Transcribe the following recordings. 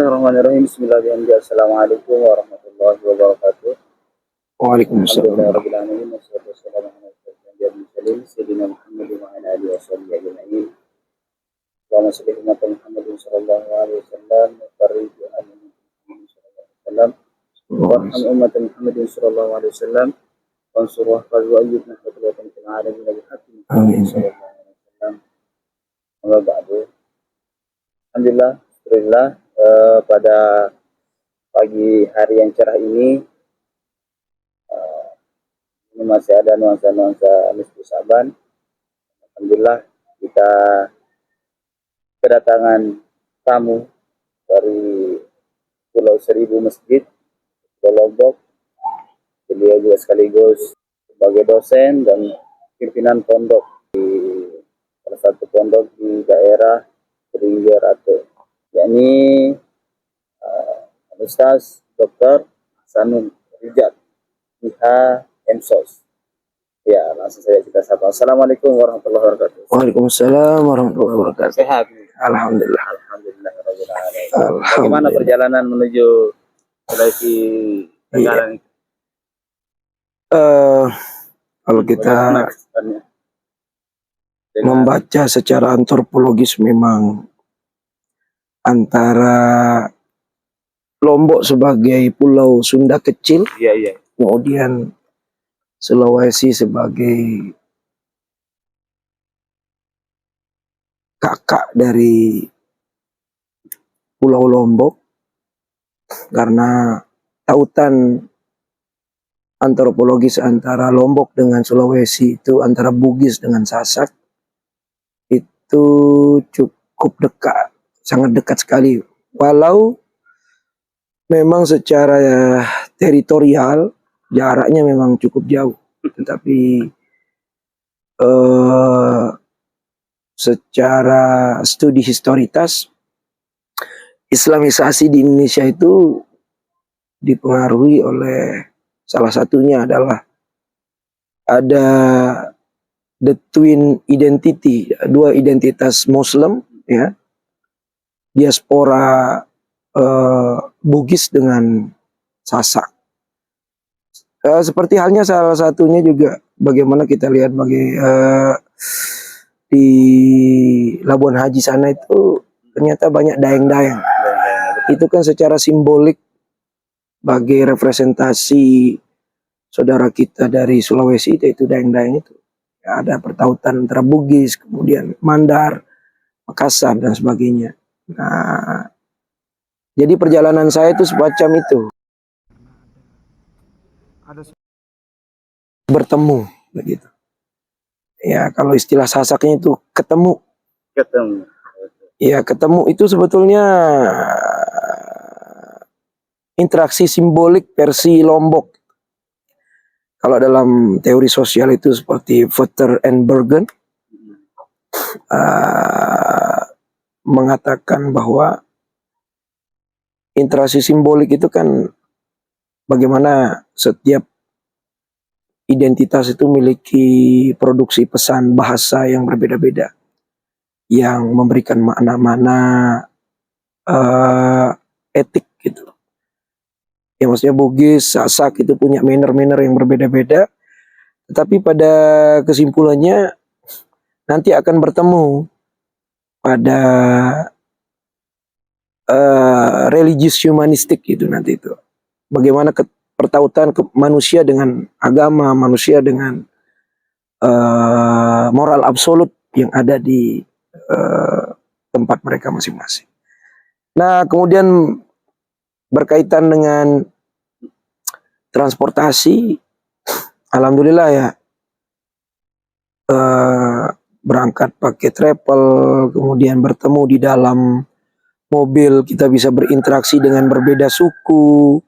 Bismillahirrahmanirrahim. Bismillahirrahmanirrahim. Assalamualaikum warahmatullahi wabarakatuh. Waalaikumsalam. Alhamdulillahirabbil alamin. Wassalatu wassalamu ala asyrofil mursalin sayyidina Muhammadin wa ala alihi washabihi ajma'in. Allahumma shalli ala Muhammadin sallallahu alaihi wasallam wa barik ala Muhammadin sallallahu alaihi wasallam. Warham ummat Muhammadin sallallahu alaihi wasallam. Wansur wahfaz wa ayyid nahwatul watan fil alamin bi haqqi Muhammadin sallallahu alaihi wasallam. Amma ba'du. Alhamdulillah, pada pagi hari yang cerah ini masih ada nuansa-nuansa nisfu Sa'ban. Alhamdulillah kita kedatangan tamu dari Pulau Seribu Masjid, Pulau Lombok. Beliau juga sekaligus sebagai dosen dan pimpinan pondok di salah satu pondok di daerah Beringger Ratu, yakni Ustaz Dr. Hasanul Rijal IH-MSOS. Ya, langsung saja kita sapa. Assalamualaikum warahmatullahi wabarakatuh. Waalaikumsalam warahmatullahi wabarakatuh. Sehat? Alhamdulillah. Alhamdulillah. Bagaimana perjalanan menuju Sulawesi Tenggara ini? Kalau kita membaca secara antropologis, memang antara Lombok sebagai pulau Sunda kecil, kemudian Sulawesi sebagai kakak dari Pulau Lombok, karena tautan antropologis antara Lombok dengan Sulawesi itu antara Bugis dengan Sasak itu cukup dekat, sangat dekat sekali. Walau memang secara teritorial jaraknya memang cukup jauh, tetapi secara studi historitas Islamisasi di Indonesia itu dipengaruhi oleh, salah satunya adalah ada the twin identity, dua identitas Muslim, ya, diaspora Bugis dengan Sasak. Seperti halnya salah satunya juga bagaimana kita lihat di Labuan Haji sana itu ternyata banyak daeng-daeng. Itu kan secara simbolik bagi representasi saudara kita dari Sulawesi itu daeng-daeng itu. Ya, ada pertautan antara Bugis, kemudian Mandar, Makassar dan sebagainya. Nah, jadi perjalanan saya itu semacam itu. Ada bertemu begitu. Ya, kalau istilah Sasaknya itu ketemu. Ya, ketemu itu sebetulnya interaksi simbolik versi Lombok. Kalau dalam teori sosial itu seperti Vetter and Bergen mengatakan bahwa interaksi simbolik itu kan bagaimana setiap identitas itu memiliki produksi pesan bahasa yang berbeda-beda, yang memberikan makna-makna etik gitu. Ya, maksudnya Bugis, Sasak itu punya manner-manner yang berbeda-beda, tetapi pada kesimpulannya nanti akan bertemu pada religius humanistik gitu nanti itu. Bagaimana pertautan manusia dengan agama, manusia dengan moral absolut yang ada di tempat mereka masing-masing. Nah, kemudian berkaitan dengan transportasi, alhamdulillah ya, berangkat pakai travel, kemudian bertemu di dalam mobil, kita bisa berinteraksi dengan berbeda suku,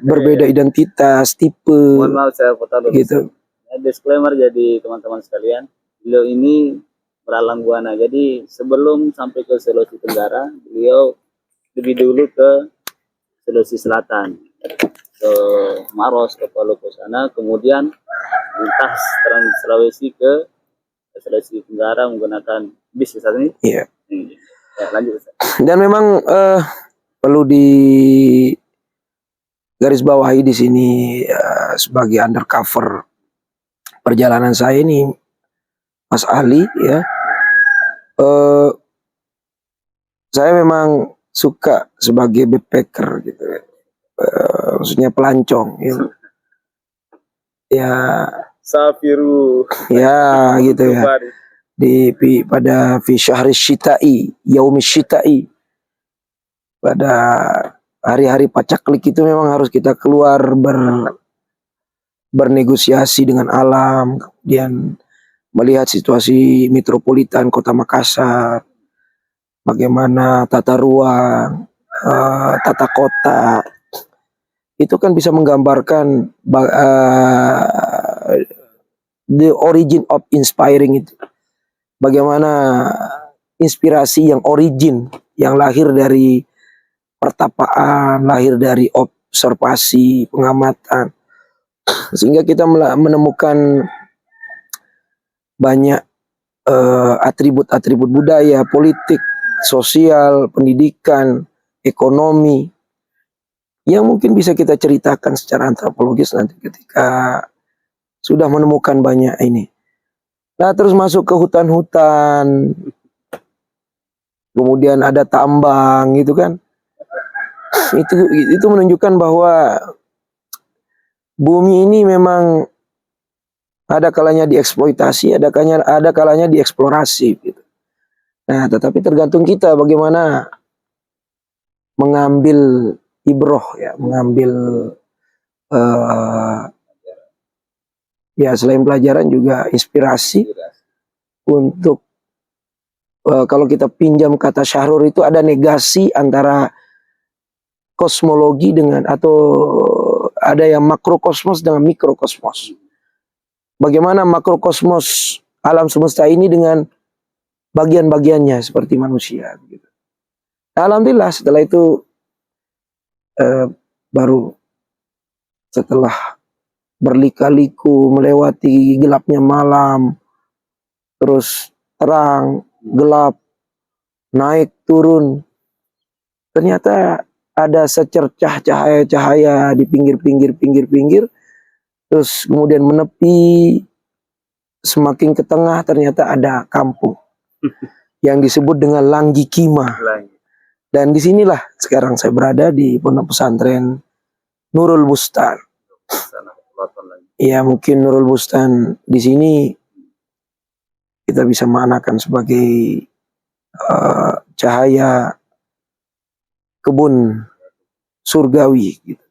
berbeda identitas, tipe. Mohon maaf saya potong dulu. Gitu. Disclaimer jadi teman-teman sekalian, beliau ini beralang buana. Jadi sebelum sampai ke Sulawesi Tenggara, beliau lebih dulu ke Sulawesi Selatan, ke Maros, ke Palu, ke sana, kemudian lintas Trans Sulawesi ke Sulawesi Tenggara menggunakan bis saat ini. Iya. Ya, lanjut. Dan memang perlu di garis bawahi di sini sebagai undercover perjalanan saya ini, Mas Ali ya. Saya memang suka sebagai backpacker gitu ya. Maksudnya pelancong gitu. Ya, Safiru. ya gitu ya. Pada fi syahri syita'i, yaumi syita'i. Pada hari-hari pacaklik itu memang harus kita keluar bernegosiasi dengan alam, kemudian melihat situasi metropolitan Kota Makassar, bagaimana tata ruang, tata kota, itu kan bisa menggambarkan the origin of inspiring itu. Bagaimana inspirasi yang origin, yang lahir dari pertapaan, lahir dari observasi, pengamatan. Sehingga kita menemukan banyak atribut-atribut budaya, politik, sosial, pendidikan, ekonomi yang mungkin bisa kita ceritakan secara antropologis nanti ketika sudah menemukan banyak ini. Nah, terus masuk ke hutan-hutan, kemudian ada tambang gitu kan. Itu menunjukkan bahwa bumi ini memang ada kalanya dieksploitasi, ada kalanya dieksplorasi gitu. Nah, tetapi tergantung kita bagaimana mengambil ibroh ya, mengambil ya selain pelajaran juga inspirasi untuk kalau kita pinjam kata Syahrur itu ada negasi antara kosmologi dengan atau ada yang makrokosmos dengan mikrokosmos. Bagaimana makrokosmos alam semesta ini dengan bagian-bagiannya seperti manusia. Gitu. Alhamdulillah setelah itu baru setelah berlika-liku melewati gelapnya malam, terus terang, gelap, naik turun, ternyata ada secercah cahaya-cahaya di pinggir, terus kemudian menepi, semakin ke tengah ternyata ada kampung yang disebut dengan Langgikima. Dan disinilah sekarang saya berada di pondok pesantren Nurul Bustan. Ya mungkin Nurul Bustan di sini kita bisa maknakan sebagai cahaya kebun surgawi. Gitu.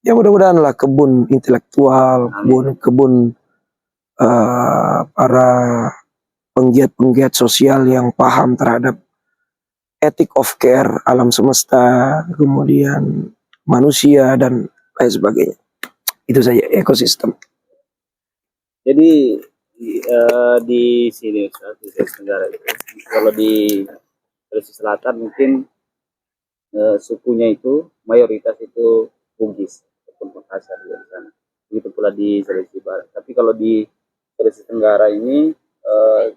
Ya mudah-mudahanlah kebun intelektual, kebun para penggiat-penggiat sosial yang paham terhadap ethic of care alam semesta, kemudian manusia dan lain sebagainya. Itu saja ekosistem. Jadi di sini di Sulawesi Tenggara itu, kalau di Sulawesi Selatan mungkin sukunya itu mayoritas itu Bugis ataupun Makassar di sana. Begitu pula di Sulawesi Barat. Tapi kalau di Sulawesi Tenggara ini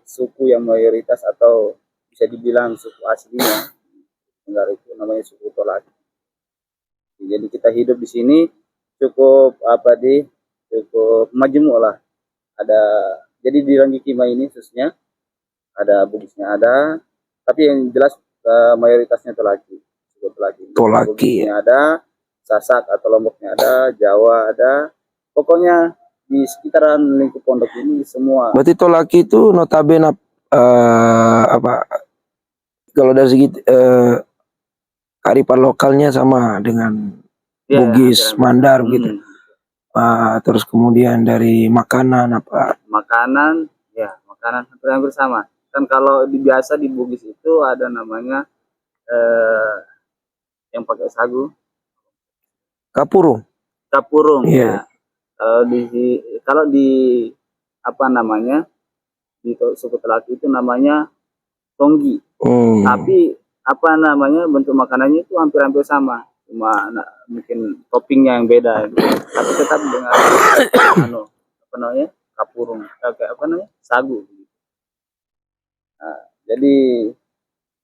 suku yang mayoritas atau bisa dibilang suku aslinya Tenggara itu namanya suku Tolaki. Jadi kita hidup di sini cukup cukup majemuk lah. Jadi di Langgikima ini khususnya ada Bugisnya ada, tapi yang jelas mayoritasnya Tolaki. Suku Tolaki. Bugisnya ada, Sasak atau Lomboknya ada, Jawa ada. Pokoknya di sekitaran lingkup pondok ini semua. Berarti Tolaki itu notabene kalau dari segi kearifan lokalnya sama dengan Bugis, Mandar gitu. Terus kemudian dari makanan apa? Makanan hampir sama. Kan kalau biasa di Bugis itu ada namanya yang pakai sagu. Kapurung. Yeah. Ya. Kalau di apa namanya di suku Telaki itu namanya tonggi. Tapi apa namanya bentuk makanannya itu hampir sama, cuma mungkin toppingnya yang beda gitu. Tapi tetap dengan kapurung, sagu. Nah, jadi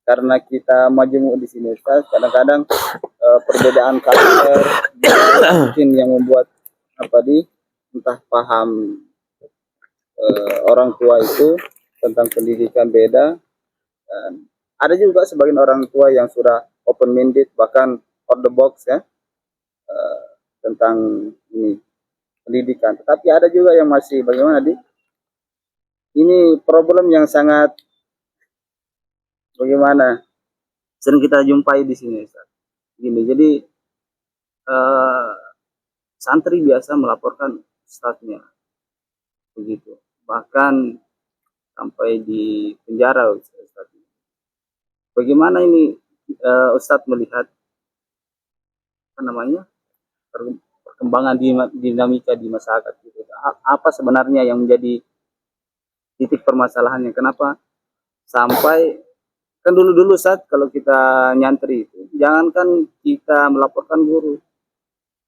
karena kita majemuk di sini Ustaz, kadang-kadang perbedaan karakter mungkin yang membuat entah paham orang tua itu tentang pendidikan beda. Dan ada juga sebagian orang tua yang sudah open minded, bahkan out the box ya, tentang ini pendidikan. Tetapi ada juga yang masih bagaimana ini problem yang sangat bagaimana sering kita jumpai di sini Ustaz. Gini, jadi santri biasa melaporkan ustadznya begitu, bahkan sampai di penjara ustadznya. Bagaimana ini Ustadz melihat perkembangan dinamika di masyarakat gitu. Apa sebenarnya yang menjadi titik permasalahannya? Kenapa sampai kan dulu saat kalau kita nyantri itu, jangankan kita melaporkan guru,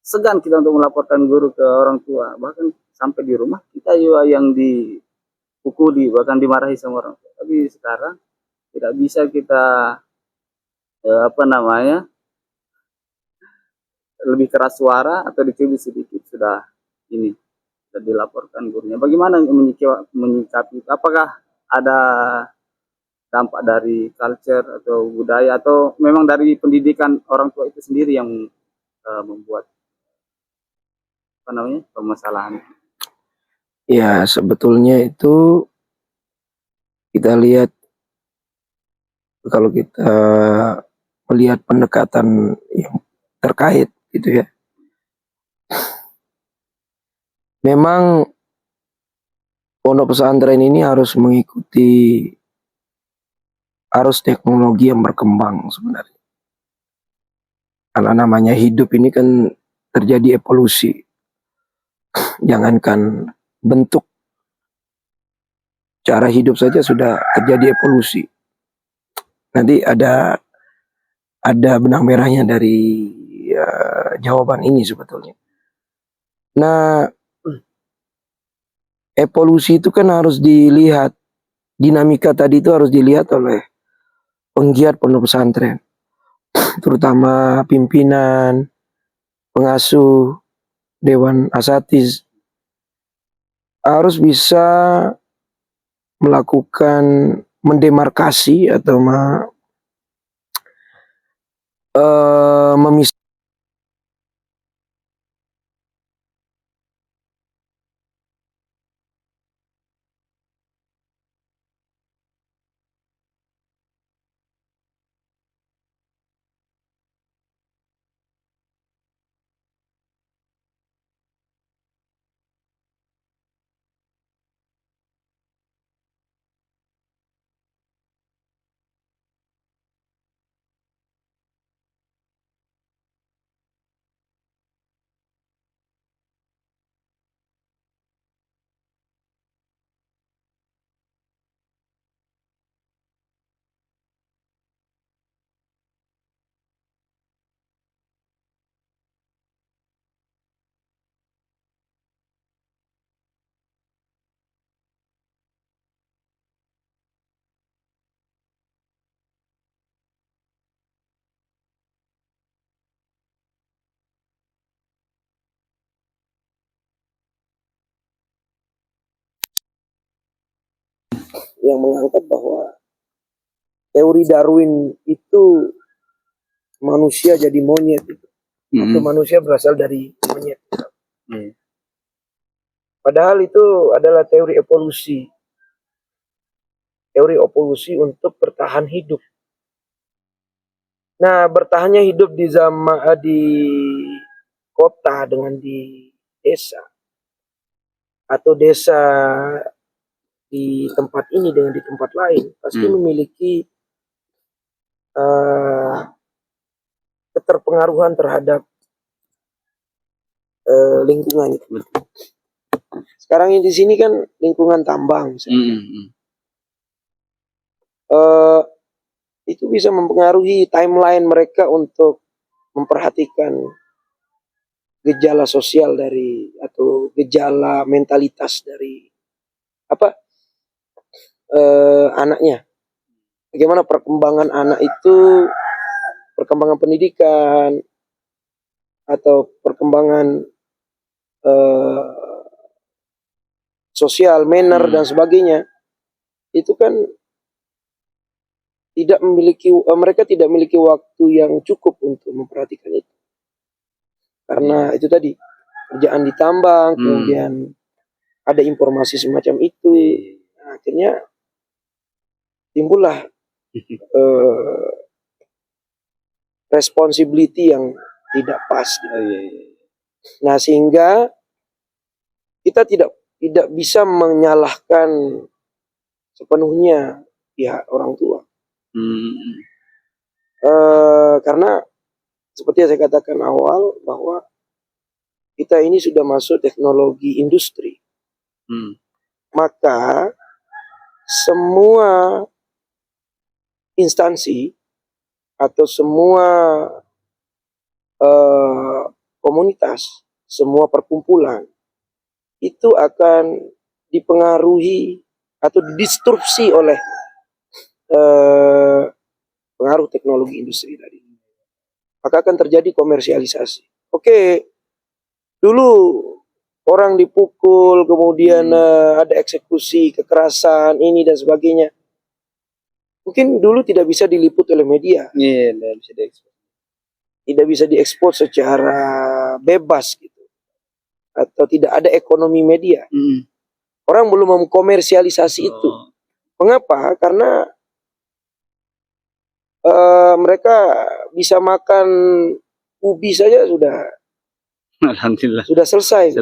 segan kita untuk melaporkan guru ke orang tua, bahkan sampai di rumah kita juga yang dipukuli, bahkan dimarahi sama orang tua. Tapi sekarang tidak bisa kita lebih keras suara atau dicubit sedikit sudah dilaporkan gurunya. Bagaimana menyikapi? Apakah ada dampak dari culture atau budaya atau memang dari pendidikan orang tua itu sendiri yang membuat permasalahan? Ya, sebetulnya itu kita lihat, kalau kita melihat pendekatan yang terkait gitu ya, memang pondok pesantren ini harus mengikuti arus teknologi yang berkembang sebenarnya. Karena namanya hidup ini kan terjadi evolusi. Jangankan bentuk, cara hidup saja sudah terjadi evolusi. Nanti ada benang merahnya dari jawaban ini sebetulnya. Nah, evolusi itu kan harus dilihat, dinamika tadi itu harus dilihat oleh penggiat pondok pesantren, terutama pimpinan, pengasuh, dewan asatiz, harus bisa melakukan mendemarkasi atau memisahkan yang mengangkat bahwa teori Darwin itu manusia jadi monyet itu. Atau manusia berasal dari monyet. Padahal itu adalah teori evolusi. Teori evolusi untuk bertahan hidup. Nah, bertahannya hidup di kota dengan di desa, atau desa di tempat ini dengan di tempat lain, pasti memiliki keterpengaruhan terhadap lingkungan itu. Sekarang di sini kan lingkungan tambang, itu bisa mempengaruhi timeline mereka untuk memperhatikan gejala sosial atau gejala mentalitas dari anaknya. bagaimana perkembangan anak itu, perkembangan pendidikan atau perkembangan sosial, manner dan sebagainya, itu kan tidak memiliki, mereka tidak memiliki waktu yang cukup untuk memperhatikan itu. Karena itu tadi, kerjaan di tambang, kemudian ada informasi semacam itu, nah, akhirnya timbullah responsibility yang tidak pas. Nah, sehingga kita tidak bisa menyalahkan sepenuhnya pihak orang tua. Karena seperti yang saya katakan awal, bahwa kita ini sudah masuk teknologi industri. Maka semua instansi atau semua komunitas, semua perkumpulan itu akan dipengaruhi atau didisrupsi oleh pengaruh teknologi industri tadi. Maka akan terjadi komersialisasi. Oke, dulu orang dipukul, kemudian ada eksekusi, kekerasan, ini dan sebagainya. Mungkin dulu tidak bisa diliput oleh media. Tidak bisa diekspos. Tidak bisa diekspos secara bebas gitu. Atau tidak ada ekonomi media. Orang belum mengkomersialisasi itu. Mengapa? Karena mereka bisa makan ubi saja sudah Alhamdulillah. sudah selesai.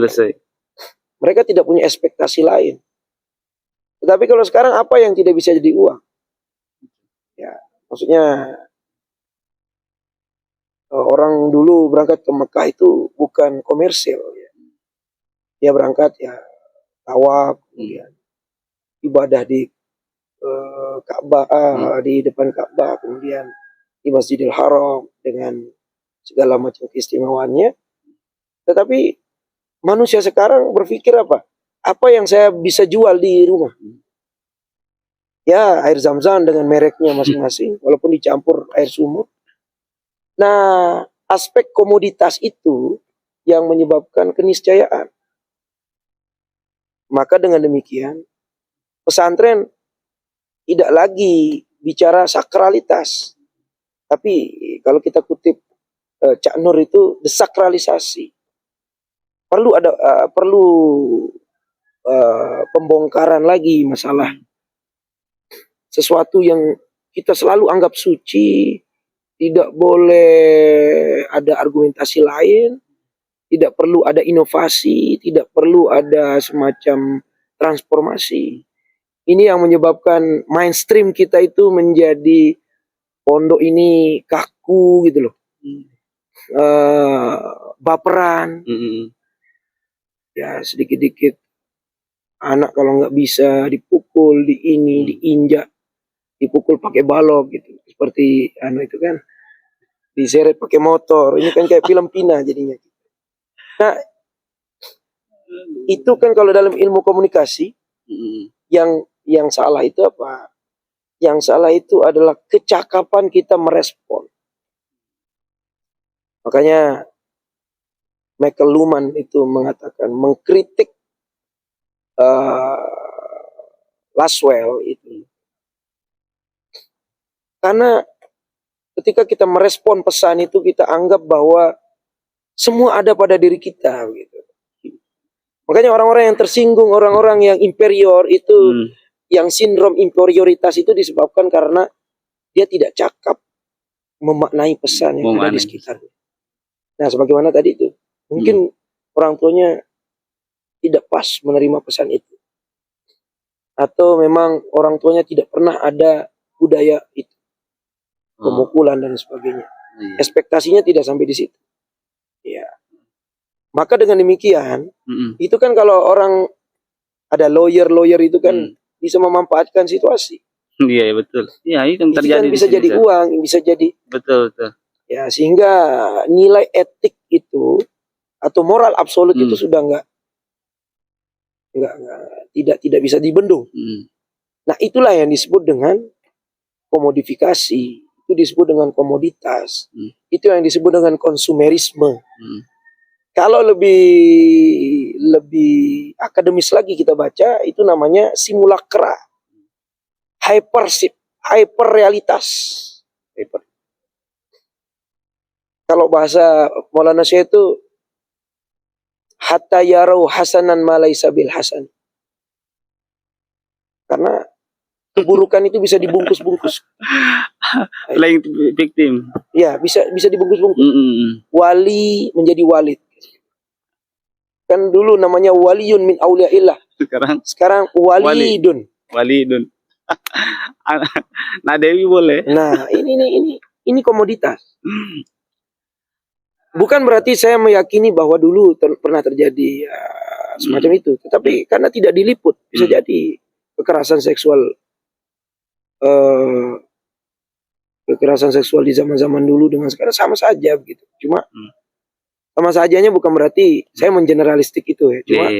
Mereka tidak punya ekspektasi lain. Tetapi kalau sekarang apa yang tidak bisa jadi uang? Ya, maksudnya orang dulu berangkat ke Mekah itu bukan komersil. Ya. Dia berangkat ya tawaf, kemudian ibadah di Ka'bah, di depan Ka'bah, kemudian di Masjidil Haram dengan segala macam keistimewaannya. Tetapi manusia sekarang berpikir apa? Apa yang saya bisa jual di rumah? Ya, air zam-zam dengan mereknya masing-masing, walaupun dicampur air sumur. Nah, aspek komoditas itu yang menyebabkan keniscayaan. Maka dengan demikian, pesantren tidak lagi bicara sakralitas. Tapi kalau kita kutip Cak Nur itu desakralisasi. Perlu ada pembongkaran lagi masalah sesuatu yang kita selalu anggap suci, tidak boleh ada argumentasi lain, tidak perlu ada inovasi, tidak perlu ada semacam transformasi. Ini yang menyebabkan mainstream kita itu menjadi pondok ini kaku gitu loh. Baperan. Ya sedikit-dikit anak kalau nggak bisa dipukul, diinjak, dipukul pakai balok gitu. Seperti itu kan, diseret pakai motor. Ini kan kayak film Pina jadinya. Nah, itu kan kalau dalam ilmu komunikasi, yang salah itu apa? Yang salah itu adalah kecakapan kita merespon. Makanya Michael Luhmann itu mengatakan, mengkritik Laswell itu. Karena ketika kita merespon pesan itu, kita anggap bahwa semua ada pada diri kita. Gitu. Makanya orang-orang yang tersinggung, orang-orang yang inferior itu, yang sindrom inferioritas itu disebabkan karena dia tidak cakap memaknai pesan yang ada di sekitarnya. Nah, sebagaimana tadi itu, mungkin orang tuanya tidak pas menerima pesan itu. Atau memang orang tuanya tidak pernah ada budaya itu. Pemukulan dan sebagainya. Ekspektasinya tidak sampai di situ. Ya. Maka dengan demikian, itu kan kalau orang ada lawyer itu kan bisa memanfaatkan situasi. Iya betul. Iya itu yang terjadi. Kan bisa jadi uang, bisa jadi. Betul. Ya sehingga nilai etik itu atau moral absolut itu sudah tidak bisa dibendung. Nah itulah yang disebut dengan komodifikasi, itu disebut dengan komoditas. Itu yang disebut dengan konsumerisme. Kalau lebih akademis lagi kita baca, itu namanya simulakra, hyper realitas. Kalau bahasa Maulana Syekh itu hatta yarau hasanan ma laisa bil hasan. Karena keburukan itu bisa dibungkus-bungkus. Playing victim. Ya, bisa dibungkus-bungkus. Wali menjadi walid. Kan dulu namanya waliyun min auliyaillah. Sekarang walidun. Walidun. Nah, Dewi boleh. Nah, ini komoditas. Bukan berarti saya meyakini bahwa dulu pernah terjadi semacam itu, tetapi karena tidak diliput, bisa jadi kekerasan seksual di zaman-zaman dulu dengan sekarang sama saja begitu. Cuma sama sajanya bukan berarti saya mengeneralistik itu ya. Cuma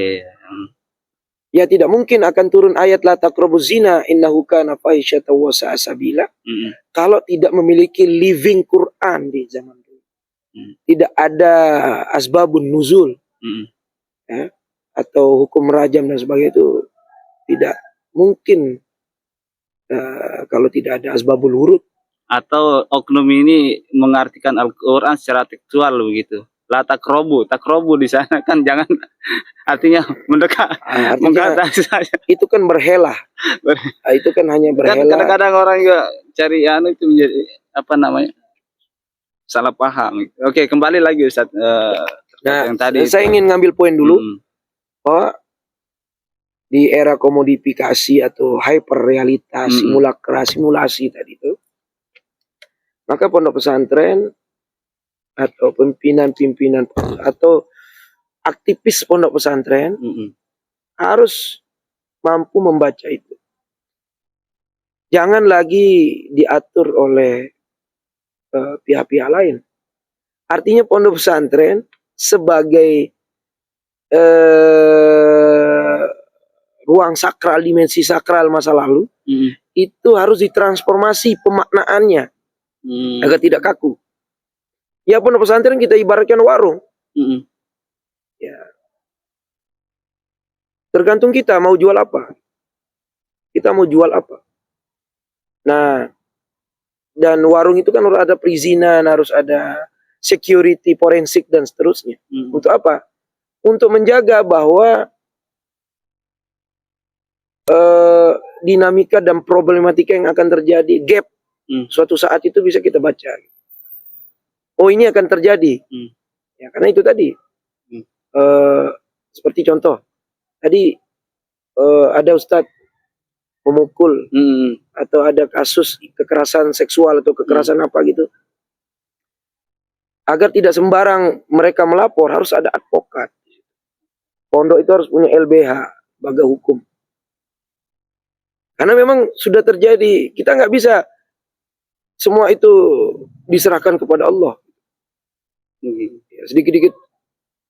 ya tidak mungkin akan turun ayat la taqrabuz zina innahu kana fahisyatan wa sa'a sabila kalau tidak memiliki living Quran di zaman dulu. Tidak ada asbabun nuzul ya, atau hukum rajam dan sebagainya, itu tidak mungkin kalau tidak ada asbabul wurud. Atau oknum ini mengartikan Al-Quran secara tekstual begitu. La takrobu di sana kan jangan artinya mendekat, mengatasi saja. Itu kan berhelah. Itu kan hanya berhelah. Kan kadang-kadang orang juga cari itu menjadi apa namanya, salah paham. Oke, kembali lagi Ustaz. Yang tadi saya ingin ngambil poin dulu bahwa di era komodifikasi atau hyperrealitas, simulasi tadi itu, maka pondok pesantren atau pimpinan atau aktivis pondok pesantren harus mampu membaca itu. Jangan lagi diatur oleh pihak-pihak lain. Artinya pondok pesantren sebagai ruang sakral, dimensi sakral masa lalu, itu harus ditransformasi pemaknaannya agar tidak kaku. Ya pondok pesantren kita ibaratkan warung. Ya. Tergantung kita mau jual apa. Kita mau jual apa. Nah, dan warung itu kan harus ada perizinan, harus ada security, forensik dan seterusnya. Untuk apa? Untuk menjaga bahwa dinamika dan problematika yang akan terjadi, gap suatu saat itu bisa kita baca. Oh, ini akan terjadi. Ya, karena itu tadi. Seperti contoh. Tadi ada ustadz memukul atau ada kasus kekerasan seksual atau kekerasan apa gitu. Agar tidak sembarang mereka melapor, harus ada advokat. Pondok itu harus punya LBH, lembaga hukum. Karena memang sudah terjadi, kita nggak bisa semua itu diserahkan kepada Allah. Sedikit-sedikit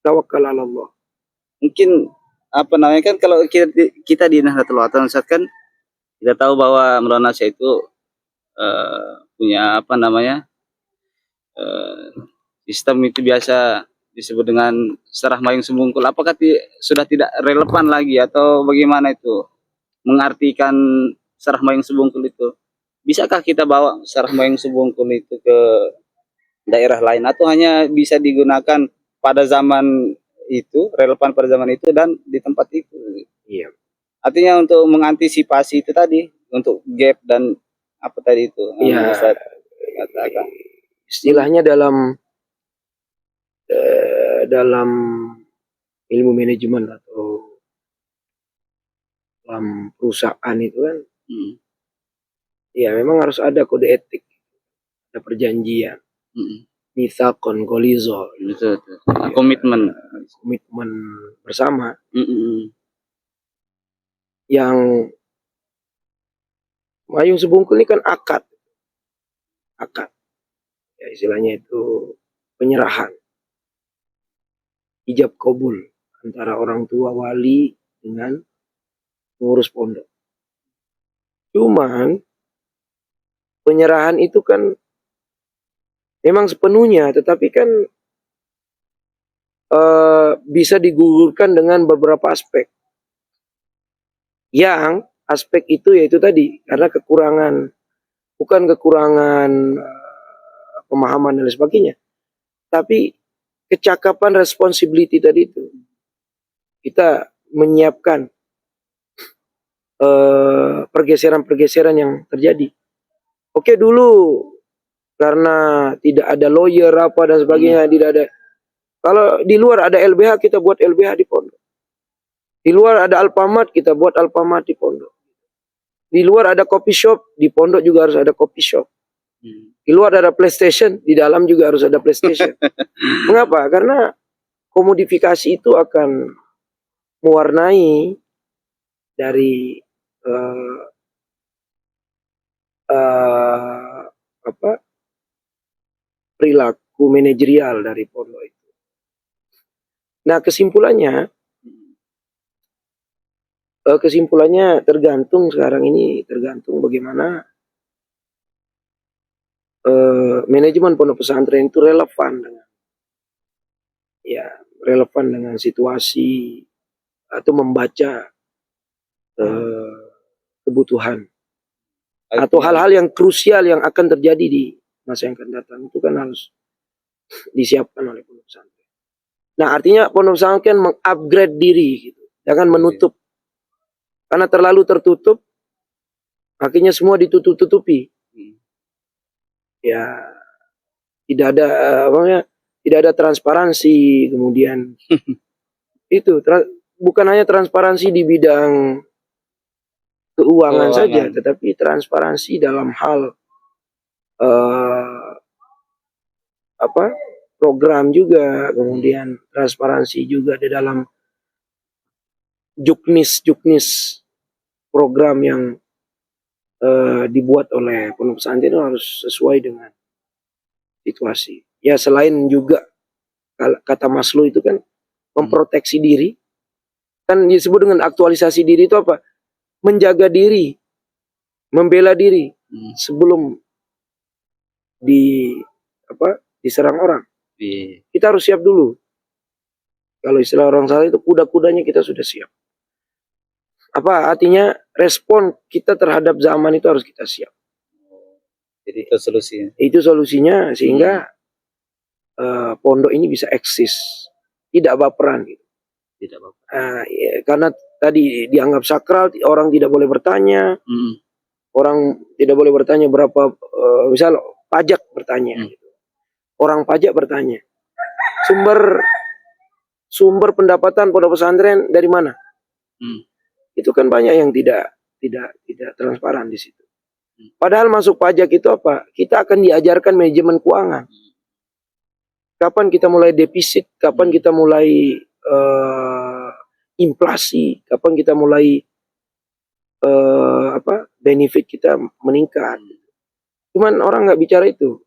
tawakkal ala Allah. Mungkin apa namanya, kan kalau kita di Nahdlatul Ulama Ustaz kan kita tahu bahwa Maulana Syekh itu punya apa namanya sistem itu biasa disebut dengan serah mayung sembungkul. Apakah sudah tidak relevan lagi atau bagaimana itu mengartikan serah mayung sembungkul itu? Bisakah kita bawa serah mayung sembungkul itu ke daerah lain atau hanya bisa digunakan pada zaman itu, relevan pada zaman itu dan di tempat itu? Iya. Artinya untuk mengantisipasi itu tadi, untuk gap dan apa tadi itu? Iya. Katakan. Istilahnya dalam ilmu manajemen atau dalam perusahaan itu kan, ya memang harus ada kode etik, ada perjanjian, mitsaqon ghalizo, komitmen bersama, yang mayung sebungkul ini kan akad, ya istilahnya itu penyerahan, ijab kabul antara orang tua wali dengan pengurus pondok. Cuman penyerahan itu kan memang sepenuhnya, tetapi kan bisa digugurkan dengan beberapa aspek. Yang aspek itu yaitu tadi, karena bukan kekurangan pemahaman dan lain sebagainya, tapi kecakapan responsibility tadi itu. Kita menyiapkan pergeseran-pergeseran yang terjadi. Oke, dulu karena tidak ada lawyer apa dan sebagainya, tidak ada. Kalau di luar ada LBH, kita buat LBH di pondok. Di luar ada Alfamart, kita buat Alfamart di pondok. Di luar ada coffee shop, di pondok juga harus ada coffee shop. Di luar ada PlayStation, di dalam juga harus ada PlayStation. Mengapa? Karena komodifikasi itu akan mewarnai dari perilaku manajerial dari pondok itu. Nah, kesimpulannya tergantung bagaimana manajemen pondok pesantren itu relevan dengan situasi atau membaca kebutuhan atau hal-hal yang krusial yang akan terjadi di masa yang akan datang, itu kan harus disiapkan oleh pondok pesantren. Nah, artinya pondok pesantren mengupgrade diri gitu, jangan menutup. Karena terlalu tertutup, akhirnya semua ditutup-tutupi. Ya, tidak ada transparansi, kemudian itu bukan hanya transparansi di bidang keuangan saja, tetapi transparansi dalam hal program juga, kemudian transparansi juga di dalam juknis program yang dibuat oleh pondok pesantren itu harus sesuai dengan situasi. Ya, selain juga kata Maslow itu kan memproteksi diri, kan disebut dengan aktualisasi diri itu apa? Menjaga diri, membela diri sebelum diserang orang. Kita harus siap dulu. Kalau istilah orang salah itu kuda-kudanya kita sudah siap. Apa artinya? Respon kita terhadap zaman itu harus kita siap. Jadi itu solusinya. Itu solusinya sehingga pondok ini bisa eksis, tidak baperan gitu. Tidak apa-apa. Ya, karena tadi dianggap sakral, orang tidak boleh bertanya, orang tidak boleh bertanya berapa, misal pajak bertanya, gitu. Orang pajak bertanya, sumber pendapatan pondok pesantren dari mana? Itu kan banyak yang tidak transparan di situ. Padahal masuk pajak itu apa? Kita akan diajarkan manajemen keuangan. Kapan kita mulai defisit? Kapan kita mulai inflasi? Kapan kita mulai benefit kita meningkat? Cuman orang nggak bicara itu.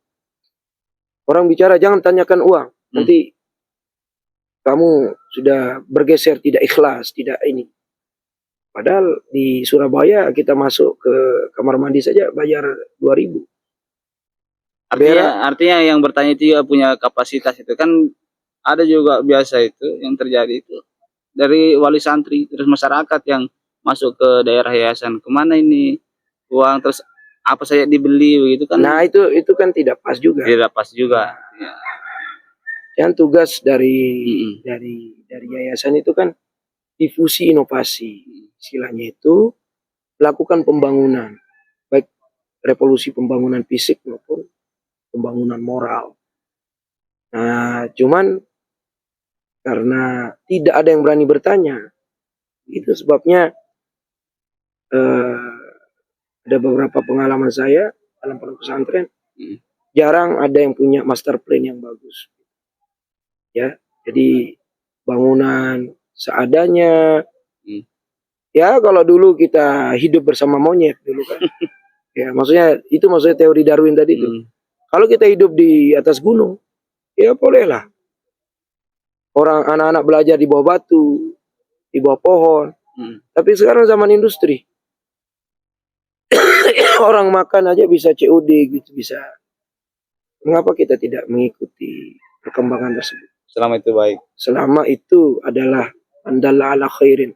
Orang bicara jangan tanyakan uang. Nanti kamu sudah bergeser, tidak ikhlas, tidak ini. Padahal di Surabaya kita masuk ke kamar mandi saja bayar 2.000. Artinya yang bertanya itu juga punya kapasitas itu kan, ada juga biasa itu yang terjadi itu dari wali santri terus masyarakat yang masuk ke daerah yayasan, kemana ini uang, terus apa saja dibeli begitu kan. Nah itu kan tidak pas juga. Tidak pas juga. Ya. Yang tugas dari yayasan itu kan difusi inovasi. Istilahnya itu melakukan pembangunan, baik revolusi pembangunan fisik maupun pembangunan moral. Nah, cuman karena tidak ada yang berani bertanya, itu sebabnya ada beberapa pengalaman saya dalam pondok pesantren, jarang ada yang punya master plan yang bagus. Ya, jadi bangunan seadanya. Ya, kalau dulu kita hidup bersama monyet dulu kan. Ya, maksudnya teori Darwin tadi itu. Kalau kita hidup di atas gunung, ya bolehlah. Orang anak-anak belajar di bawah batu, di bawah pohon. Tapi sekarang zaman industri. Orang makan aja bisa COD gitu, bisa. Mengapa kita tidak mengikuti perkembangan tersebut? Selama itu baik. Selama itu adalah andalla ala khairin.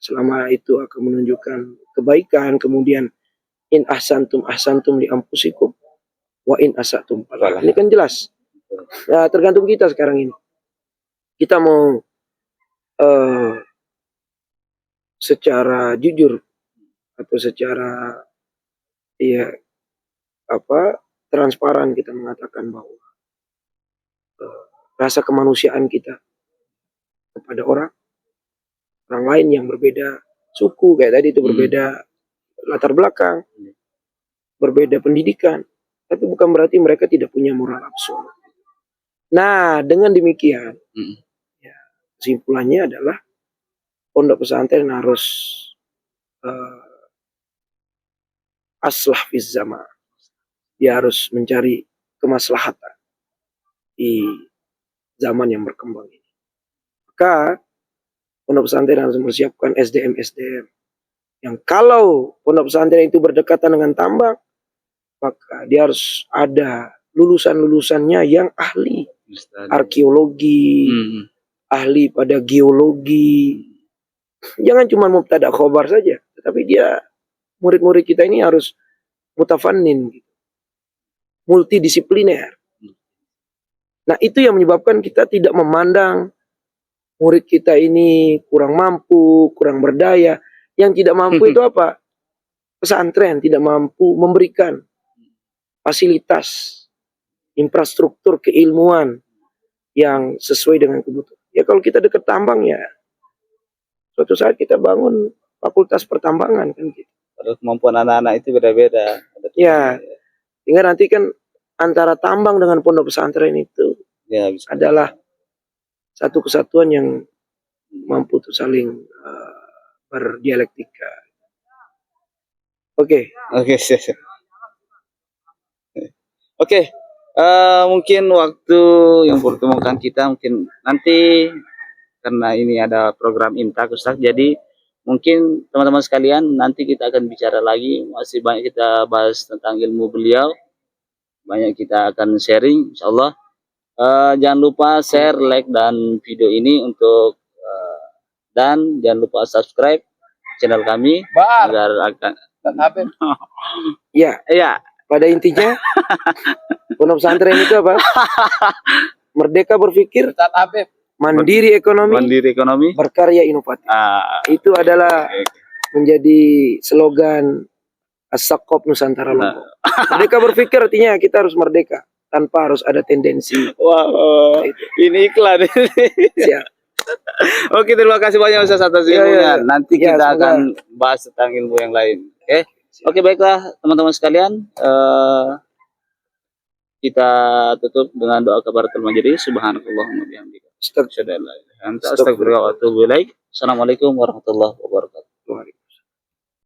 Selama itu akan menunjukkan kebaikan, kemudian in ahsantum li anfusikum wa in asatum falaha. Ini kan jelas. Ya, tergantung kita sekarang ini. Kita mau secara jujur atau secara ya transparan kita mengatakan bahwa rasa kemanusiaan kita kepada orang lain yang berbeda suku kayak tadi itu, berbeda latar belakang, berbeda pendidikan, tapi bukan berarti mereka tidak punya moral absolut. Nah, dengan demikian ya, kesimpulannya adalah pondok pesantren harus aslah fiz zaman. Dia harus mencari kemaslahatan di zaman yang berkembang ini. Maka pondok pesantren harus mempersiapkan SDM yang kalau pondok pesantren itu berdekatan dengan tambang, maka dia harus ada lulusan-lulusannya yang ahli arkeologi, ahli pada geologi. Jangan cuma mubtada khobar saja, tetapi dia murid-murid kita ini harus mutafannin gitu. Multidisipliner. Nah, itu yang menyebabkan kita tidak memandang murid kita ini kurang mampu, kurang berdaya. Yang tidak mampu itu apa? Pesantren tidak mampu memberikan fasilitas, infrastruktur keilmuan yang sesuai dengan kebutuhan. Ya kalau kita dekat tambang ya, suatu saat kita bangun fakultas pertambangan kan gitu. Padahal kemampuan anak-anak itu beda-beda. Ya, sehingga nanti kan antara tambang dengan pondok pesantren itu Ya, bisa. adalah satu kesatuan yang mampu tuh saling berdialektika. Oke. Oke, mungkin waktu yang pertemukan kita mungkin nanti karena ini ada program Imtak Ustaz, jadi mungkin teman-teman sekalian nanti kita akan bicara lagi, masih banyak kita bahas tentang ilmu beliau, banyak kita akan sharing insyaallah. Jangan lupa share, like dan video ini untuk dan jangan lupa subscribe channel kami agar akan Ya, pada intinya pondok pesantren itu apa? Merdeka berpikir, mandiri ekonomi, berkarya inovatif. Itu adalah menjadi slogan As-Saqqaf Nusantara Lombok. Merdeka berpikir artinya kita harus merdeka tanpa harus ada tendensi. Wah, ini iklan. Siap. Oke, terima kasih banyak Ustaz atas ilmunya. Nanti Ya, kita semoga. akan bahas tentang ilmu yang lain. Oke, baiklah teman-teman sekalian. Kita tutup dengan doa kafaratul majelis. Subhanakallahumma bihamdika. Astagfirullah wa atubu ilaik. Assalamualaikum warahmatullahi wabarakatuh.